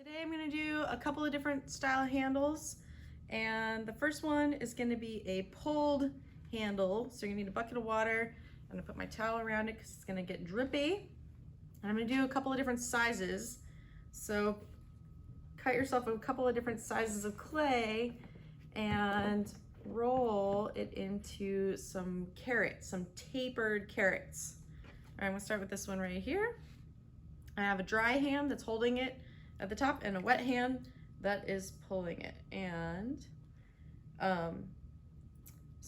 Today I'm going to do a couple of different style handles, and the first one is going to be a pulled handle. So you're going to need a bucket of water. I'm going to put my towel around it because it's going to get drippy. And I'm going to do a couple of different sizes. So cut yourself a couple of different sizes of clay and roll it into some carrots, some tapered carrots. All right, I'm going to start with this one right here. I have a dry hand that's holding it at the top and a wet hand that is pulling it. And so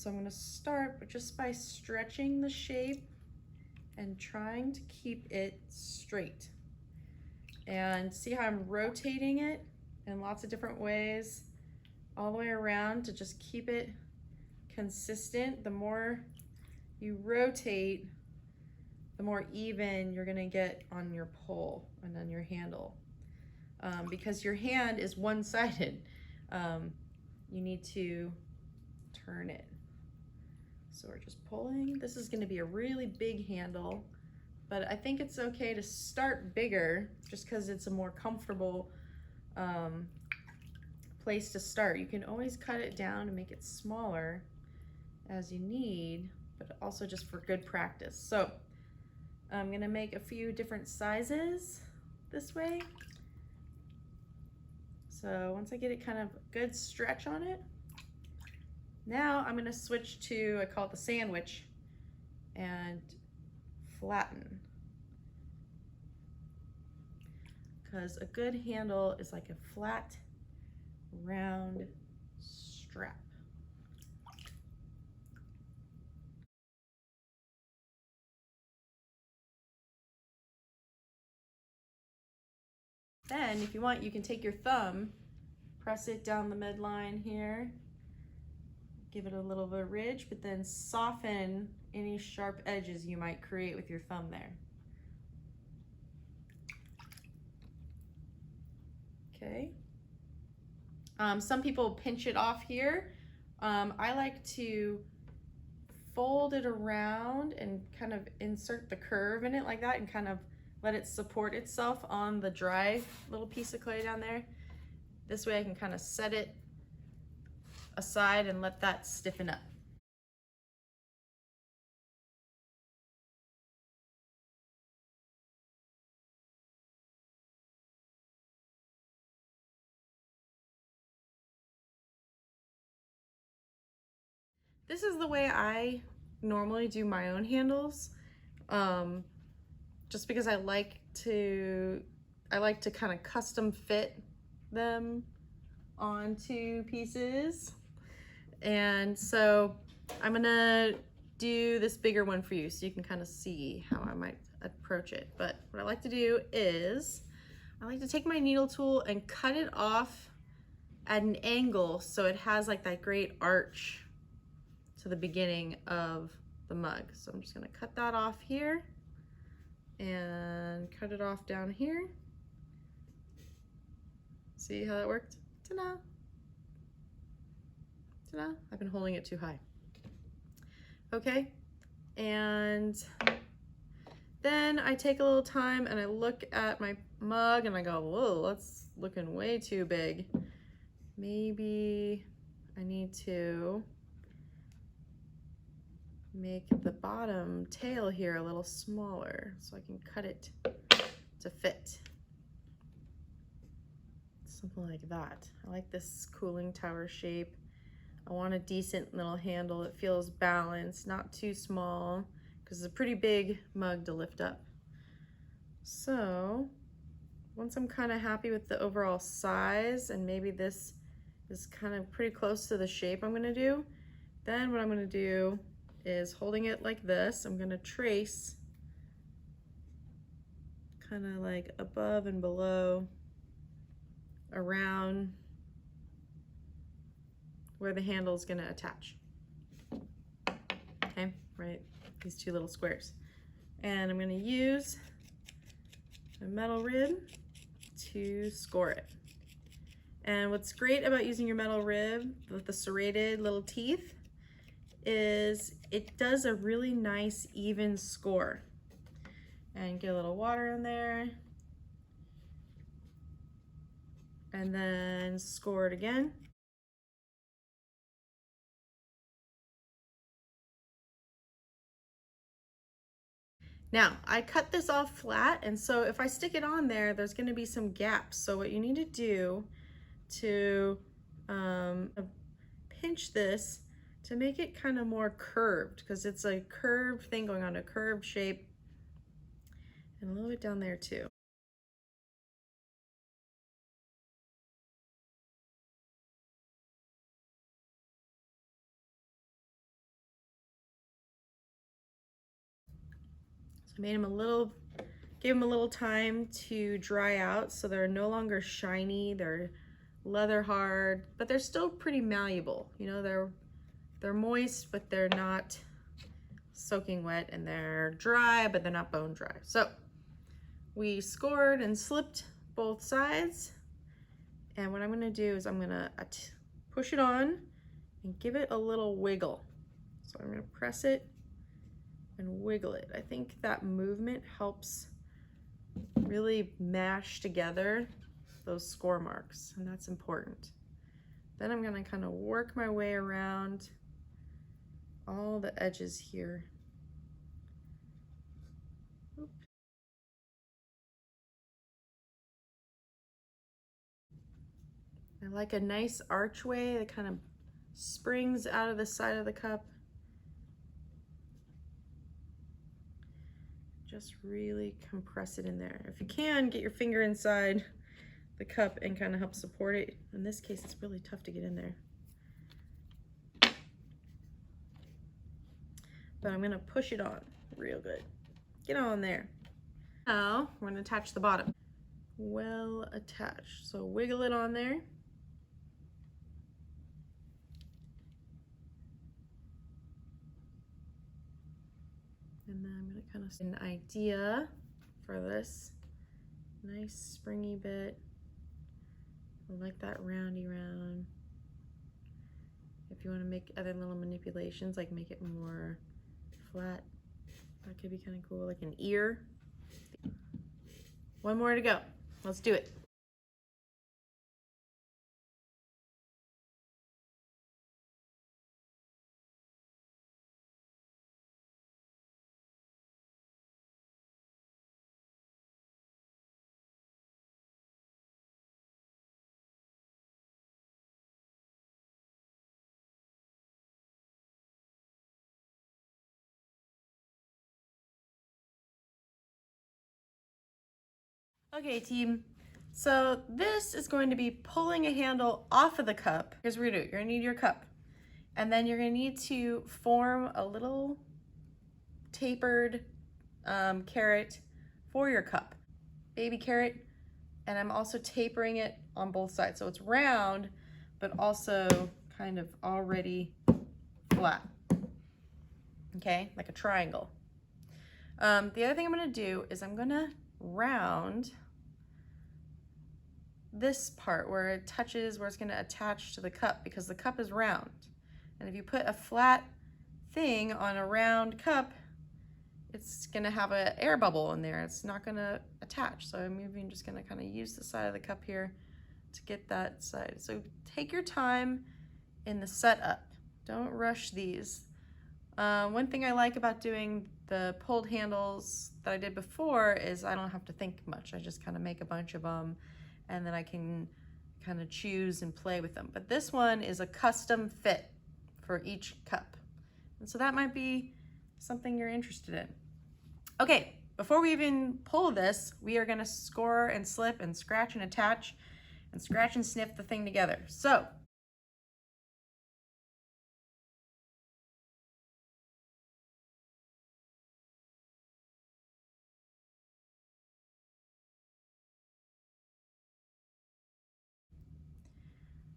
I'm going to start just by stretching the shape and trying to keep it straight. And see how I'm rotating it in lots of different ways all the way around to just keep it consistent. The more you rotate, the more even you're going to get on your pull and on your handle. Because your hand is one-sided, you need to turn it. So we're just pulling. This is going to be a really big handle, but I think it's okay to start bigger just because it's a more comfortable place to start. You can always cut it down and make it smaller as you need, but also just for good practice. So I'm going to make a few different sizes this way. So once I get it kind of good stretch on it, now I'm going to switch to, I call it the sandwich, and flatten. Because a good handle is like a flat, round strap. Then, if you want, you can take your thumb, press it down the midline here, give it a little bit of ridge, but then soften any sharp edges you might create with your thumb there. Okay. Some people pinch it off here. I like to fold it around and kind of insert the curve in it like that and kind of let it support itself on the dry little piece of clay down there. This way I can kind of set it aside and let that stiffen up. This is the way I normally do my own handles, just because I like to kind of custom fit them onto pieces. And so I'm gonna do this bigger one for you so you can kind of see how I might approach it. But what I like to do is I like to take my needle tool and cut it off at an angle so it has like that great arch to the beginning of the mug. So I'm just gonna cut that off here and cut it off down here. See how that worked? Ta-da! Ta-da! I've been holding it too high. Okay, and then I take a little time and I look at my mug and I go, whoa, that's looking way too big. Maybe I need to make the bottom tail here a little smaller so I can cut it to fit. Something like that. I like this cooling tower shape. I want a decent little handle that feels balanced, not too small, because it's a pretty big mug to lift up. So once I'm kind of happy with the overall size, and maybe this is kind of pretty close to the shape I'm going to do, then what I'm going to do is, holding it like this, I'm going to trace kind of like above and below around where the handle is going to attach. Okay, right, these two little squares. And I'm going to use a metal rib to score it. And what's great about using your metal rib with the serrated little teeth is it does a really nice even score. And get a little water in there. and then score it again. Now, I cut this off flat, and so if I stick it on there, there's gonna be some gaps. So what you need to do to pinch this to make it kind of more curved, because it's a curved thing going on, a curved shape, and a little bit down there too. So I made them gave them a little time to dry out, so they're no longer shiny, they're leather hard, but they're still pretty malleable. You know, they're moist, but they're not soaking wet, and they're dry, but they're not bone dry. So we scored and slipped both sides, and what I'm gonna do is I'm gonna push it on and give it a little wiggle. So I'm gonna press it and wiggle it. I think that movement helps really mash together those score marks, and that's important. Then I'm gonna kind of work my way around all the edges here. Oop. I like a nice archway that kind of springs out of the side of the cup. Just really compress it in there. If you can, get your finger inside the cup and kind of help support it. In this case, it's really tough to get in there. But I'm gonna push it on real good. Get on there. Now, we're gonna attach the bottom. Well attached. So wiggle it on there. And then I'm gonna kind of an idea for this nice springy bit. I like that roundy round. If you want to make other little manipulations, like make it more flat, that could be kind of cool, like an ear. One more to go. Let's do it. Okay, team. So this is going to be pulling a handle off of the cup. Here's what you're gonna do. You're gonna need your cup. And then you're gonna need to form a little tapered carrot for your cup. Baby carrot. And I'm also tapering it on both sides. So it's round, but also kind of already flat. Okay, like a triangle. The other thing I'm gonna do is I'm gonna round this part where it touches, where it's gonna attach to the cup, because the cup is round. And if you put a flat thing on a round cup, it's gonna have an air bubble in there. It's not gonna attach. So I'm even just gonna kind of use the side of the cup here to get that side. So take your time in the setup. Don't rush these. One thing I like about doing the pulled handles that I did before is I don't have to think much. I just kind of make a bunch of them, and then I can kind of choose and play with them. But this one is a custom fit for each cup. And so that might be something you're interested in. Okay, before we even pull this, we are gonna score and slip and scratch and attach and scratch and sniff the thing together. So,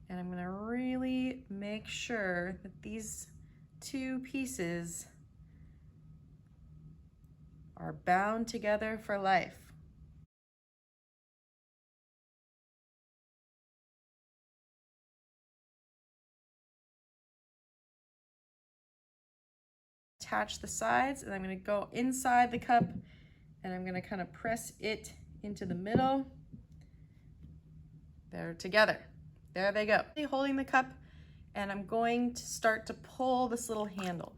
and I'm gonna really make sure that these two pieces are bound together for life. Attach the sides, and I'm gonna go inside the cup, and I'm gonna kind of press it into the middle. they're together. There they go. Holding the cup, and I'm going to start to pull this little handle.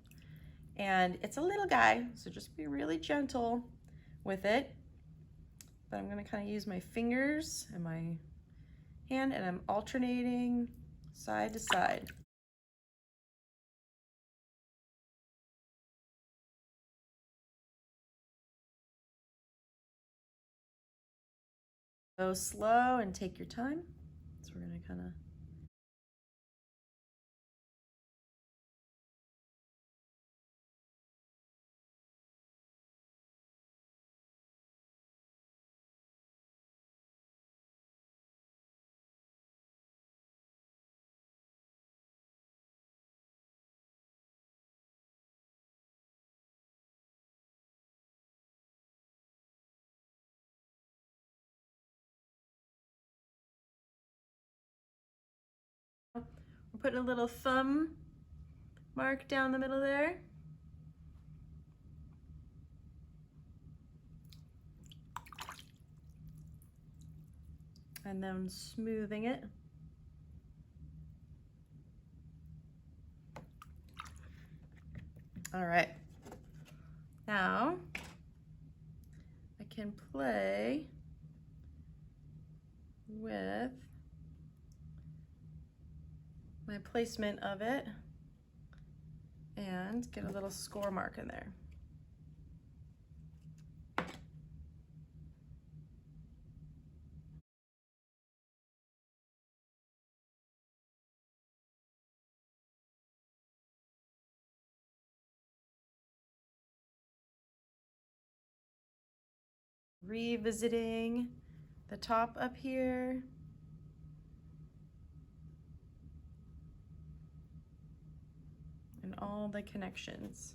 And it's a little guy, so just be really gentle with it. But I'm gonna kind of use my fingers and my hand, and I'm alternating side to side. Go slow and take your time. So we're gonna kind of we're putting a little thumb mark down the middle there. And then smoothing it. All right. Now I can play with my placement of it and get a little score mark in there. Revisiting the top up here. And all the connections.